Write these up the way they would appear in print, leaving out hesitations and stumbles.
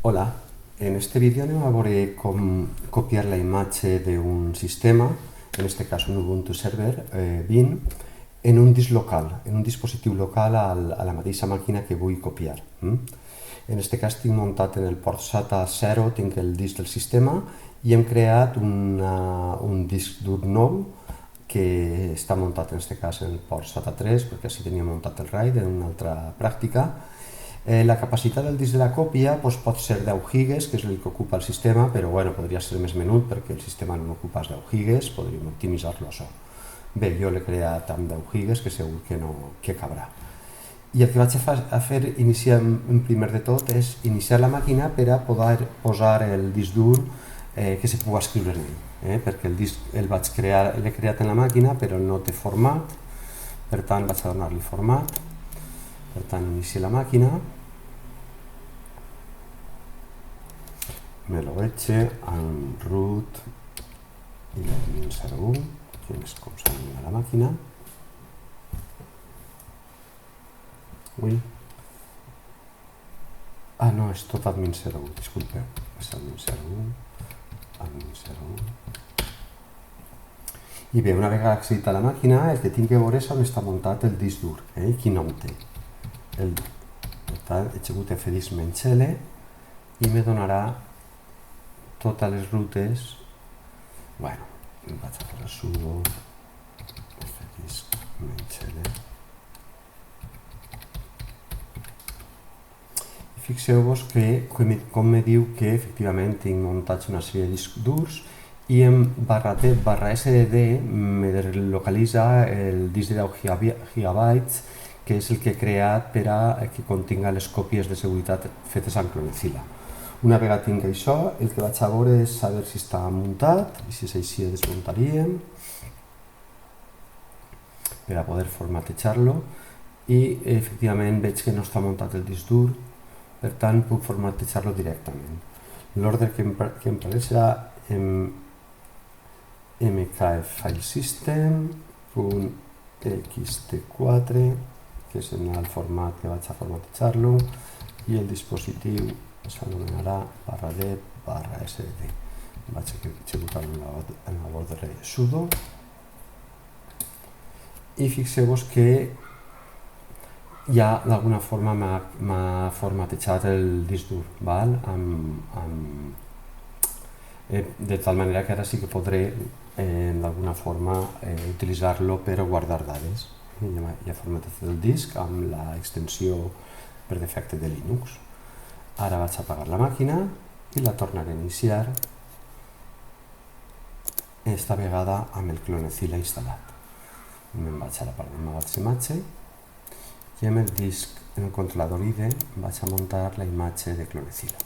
Hola, en este vídeo anem a veure com copiar la imatge d'un sistema, en este cas un Ubuntu Server 20, en un disc local, en un dispositiu local a la mateixa màquina que vull copiar. En este cas tinc muntat en el port SATA 0, tinc el disc del sistema i hem creat un disc dur nou que està muntat en este cas en el port SATA 3, perquè així tenia muntat el RAID en una altra pràctica. La capacitat del disc de la còpia pot ser 10 gigas, que és el que ocupa el sistema, però podria ser més menut perquè el sistema no ocupa 10 gigas, podríem optimitzar-lo això. Bé, jo l'he creat amb 10 gigas, que segur que cabrà. I el que vaig a fer en primer de tot és iniciar la màquina per a poder posar el disc dur que se pugui escriure en ell, perquè el disc l'he creat en la màquina però no té format, per tant vaig a donar-li format. Per tant, inicio la màquina, me lo eche en root i l'admin 01, que és com s'anomena la màquina. Ui. No, és tot admin 01, disculpeu, és admin 01, admin 01. I bé, una vegada accedit a la màquina, el que tinc que veure és on està muntat el disc dur, quin nom té. Per tant, executo fdisk-l i me donarà totes les rutes. Vaig a fer el sudo fdisk-l. Fixeu-vos que com me diu que efectivament tinc muntats una sèrie de discs durs i en /t/sdd me localitza el disc de 10 GB que és el que he creat per a que continga les còpies de seguretat fetes amb clonezilla. Una vegada tinc això, el que vaig a veure és saber si està muntat, i si és així el desmuntaríem per a poder formatejar-lo, i efectivament veig que no està muntat el disc dur, per tant puc formatejar-lo directament. L'ordre que emplearé serà mkfilesystem.xt4, que és en el format que vaig a formatejar-lo, i el dispositiu s'anomenarà /d/sdd. Vaig a executar-lo en la ordre sudo i fixeu-vos que ja d'alguna forma m'ha formatejat el disc dur, de tal manera que ara sí que podré d'alguna forma utilitzar-lo per guardar dades. Ja he formatejat el disc amb l'extensió per defecte de Linux. Ara vaig a apagar la màquina i la tornaré a iniciar, esta vegada amb el clonezilla instal·lat. Me'n vaig a la part d'emmagatzematge i amb el disc en el controlador IDE vaig a muntar la imatge de clonezilla.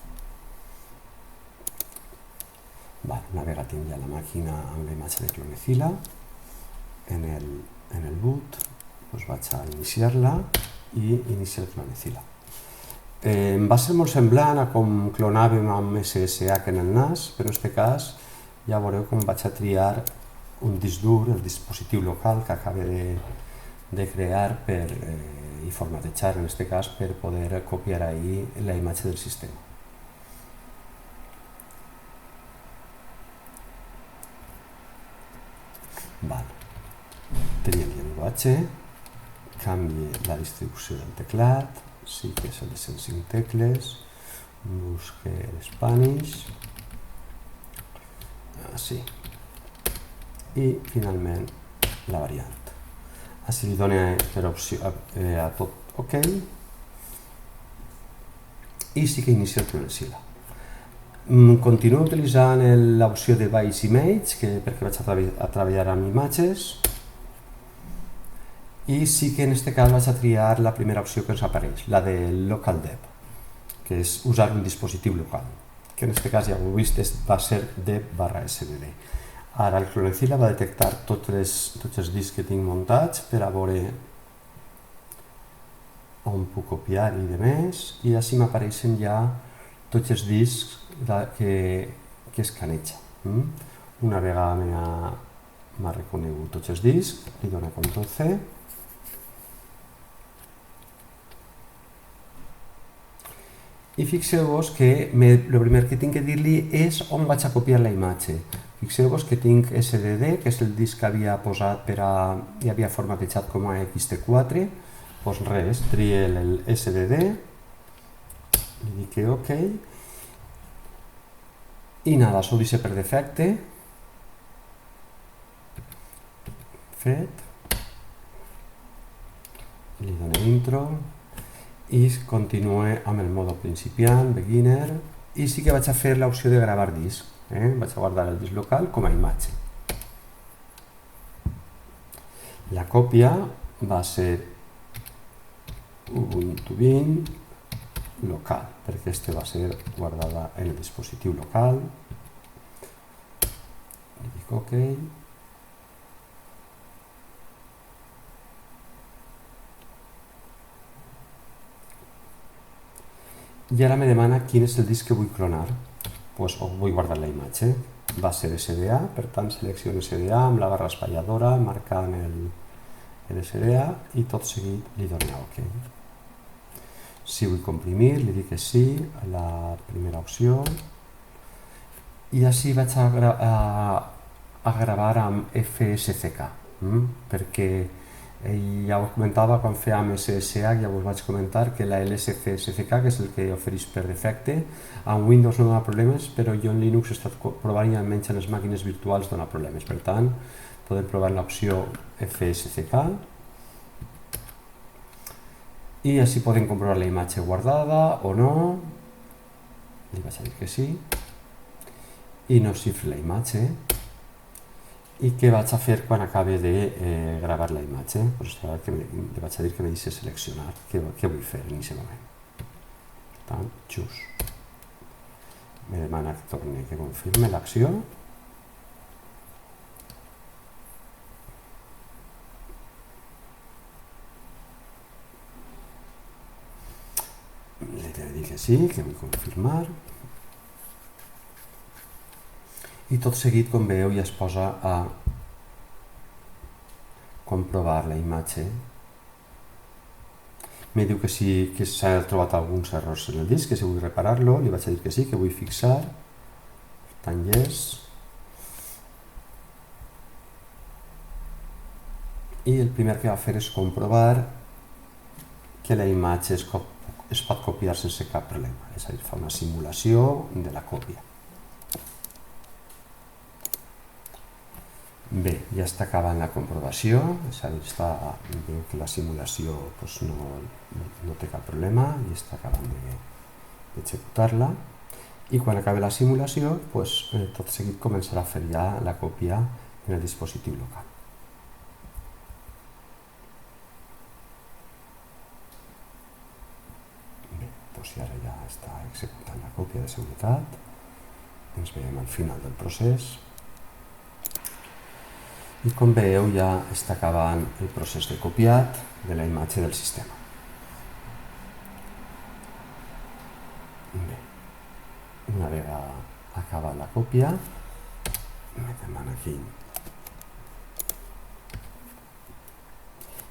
Una vegada tinc ja la màquina amb la imatge de clonezilla, en el boot vaig a iniciar-la i iniciar el clonezilla. Em va ser molt semblant a com clonàvem amb SSH en el NAS, però en aquest cas ja veureu com vaig a triar un disc dur, el dispositiu local que acabo de crear i formatejar, en aquest cas, per poder copiar ahí la imatge del sistema. Tria el llenguatge, canvi la distribució del teclat, sí que és el de 105 tecles, busque Spanish, sí, i finalment la variant. Així li dona per opció a tot OK i sí que inicia el clonezilla. Continuo utilitzant l'opció de Base Image perquè vaig a treballar amb imatges i sí que en aquest cas vaig a triar la primera opció que ens apareix, la de Local Dev, que és usar un dispositiu local, que en aquest cas ja ho heu vist va ser dev/sdd. Ara el clonezilla va detectar tots els discs que tinc muntats per a veure on puc copiar i demés, i així m'apareixen ja tots els discs que escaneja. Una vegada m'ha reconegut tots els discs, li dono Ctrl+C I fixeu-vos que el primer que tinc que dir-li és on vaig a copiar la imatge. Fixeu-vos que tinc SDD, que és el disc que havia posat i havia formatejat com a XT4. Doncs res, trie el SDD, li dic que OK, i nada, s'ho deixa per defecte, fet, li dono intro, i continue amb el mode principiant, beginner, i sí que vaig a fer l'opció de gravar disc. Vaig a guardar el disc local com a imatge. La còpia va ser Ubuntu 20 local, perquè aquesta va ser guardada en el dispositiu local. Li dic OK. I ara me demana quin és el disc que vull clonar. Doncs vull guardar la imatge. Va ser SDA, per tant selecciono SDA amb la barra espatlladora, marcant el SDA i tot seguit li dono OK. Si vull comprimir, li dic que sí, a la primera opció. I així vaig a gravar amb FSCK, perquè ja ho comentava quan fèiem SSH, ja us vaig comentar que la LSFSCK, que és el que ofereix per defecte, en Windows no dona problemes, però jo en Linux he estat provant i almenys en les màquines virtuals dona problemes. Per tant, podem provar l'opció FSCK i així podem comprovar la imatge guardada o no. Li vaig a dir que sí i no xifre la imatge. I què vaig a fer quan acabi de gravar la imatge? Li vaig a dir que me deixi seleccionar què vull fer en aquest moment. Per tant, just. Me demana que torni, que confirme l'acció. Li he de dir que sí, que vull confirmar. I tot seguit, com veieu, ja es posa a comprovar la imatge. Me diu que sí, que s'ha trobat alguns errors en el disc, que si vull reparar-lo, li vaig a dir que sí, que vull fixar. Per tant, yes. I el primer que va fer és comprovar que la imatge es pot copiar sense cap problema. És a dir, fa una simulació de la còpia. Bé, ja està acabant la comprovació, és a dir, veu que la simulació no té cap problema i està acabant d'executar-la. I quan acabi la simulació, tot seguit començarà a fer ja la còpia en el dispositiu local. Bé, doncs ara ja està executant la còpia de seguretat. Ens veiem al final del procés. I com veieu ja està acabant el procés de copiat de la imatge del sistema. Bé, una vegada acabat la còpia, me demana aquí.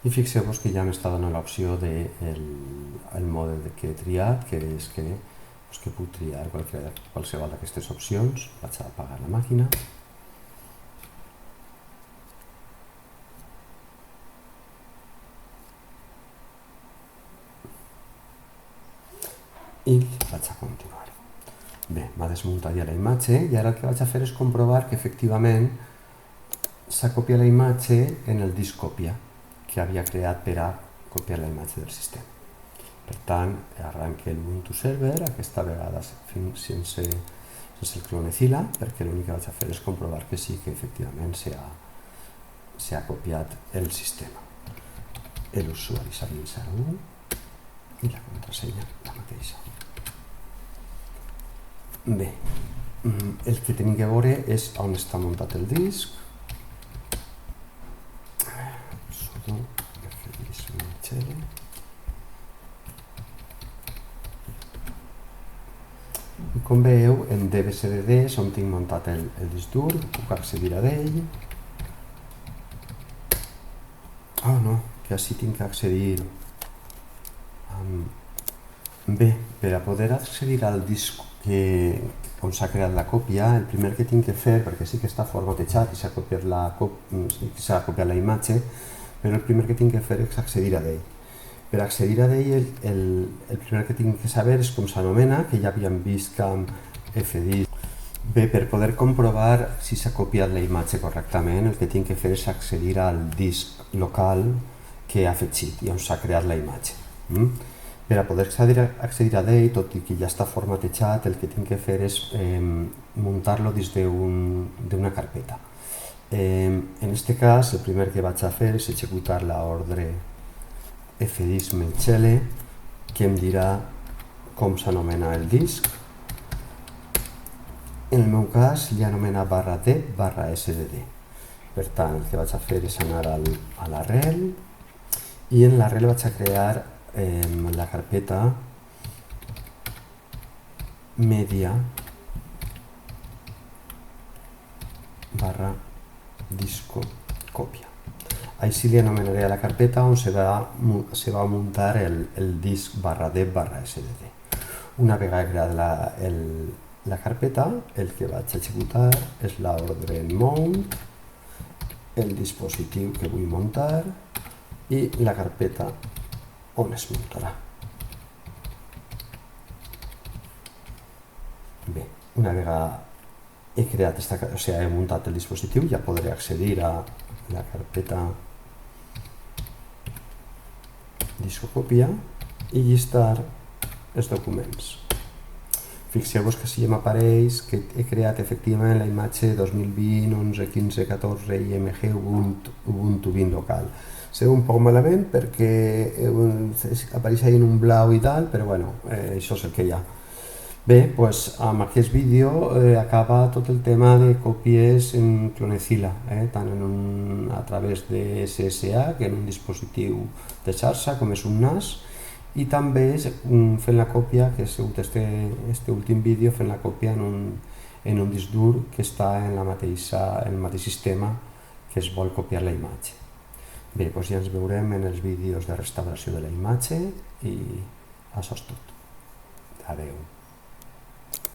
I fixeu-vos que ja m'està donant l'opció del mode que he triat, que és que puc triar qualsevol d'aquestes opcions. Vaig a apagar la màquina. I vaig a continuar. Bé, m'ha desmuntat ja la imatge i ara el que vaig a fer és comprovar que efectivament s'ha copiat la imatge en el disc còpia que havia creat per a copiar la imatge del sistema. Per tant, arranque l'Ubuntu Server, aquesta vegada sense el clonezilla, perquè l'únic que vaig a fer és comprovar que sí, que efectivament s'ha copiat el sistema. L'usuari serà Salin01 i la contrasenya la mateixa. Bé, el que tenim que veure és on està muntat el disc. Sudo fdismichele. I com veieu, en DBCDD és on tinc muntat el disc dur, puc accedir a ell. Oh no, que així tinc que accedir amb Bé, per a poder accedir al disc on s'ha creat la còpia, el primer que tinc que fer, perquè sí que està formatejat i s'ha copiat la imatge, però el primer que tinc que fer és accedir a ell. Per accedir a ell, el primer que tinc que saber és com s'anomena, que ja havíem vist que amb fdisc. Bé, per poder comprovar si s'ha copiat la imatge correctament, el que tinc que fer és accedir al disc local que ha afegit i on s'ha creat la imatge. Per a poder accedir a ell, tot i que ja està formatejat, el que tinc que fer és muntar-lo dins d'una carpeta. En aquest cas, el primer que vaig a fer és executar l'ordre fdisc menchele, que em dirà com s'anomena el disc. En el meu cas, l'anomena /d/sdd. Per tant, el que vaig a fer és anar a l'arrel i en l'arrel vaig a crear la carpeta media /disco còpia. Així li anomenaré a la carpeta on se va muntar el disc /d/sdd. Una vegada creada la carpeta, el que vaig a executar és l'ordre mount, el dispositiu que vull muntar i la carpeta on es muntarà. Bé, una vegada he muntat el dispositiu, ja podré accedir a la carpeta discocòpia i llistar els documents. Fixeu-vos que si m'apareix que he creat efectivament la imatge 2020, 11, 15, 14, IMG, Ubuntu Bin local. Sé un poc malament perquè apareix ahí en un blau i tal, però bueno, això és el que hi ha. Bé, doncs amb aquest vídeo acaba tot el tema de còpies en Clonezilla, tant a través de SSH, que en un dispositiu de xarxa, com és un NAS, i també fent la còpia, que ha sigut este últim vídeo, fent la còpia en un disc dur que està en el mateix sistema que es vol copiar la imatge. Bé, doncs ja ens veurem en els vídeos de restauració de la imatge i això és tot. Adeu.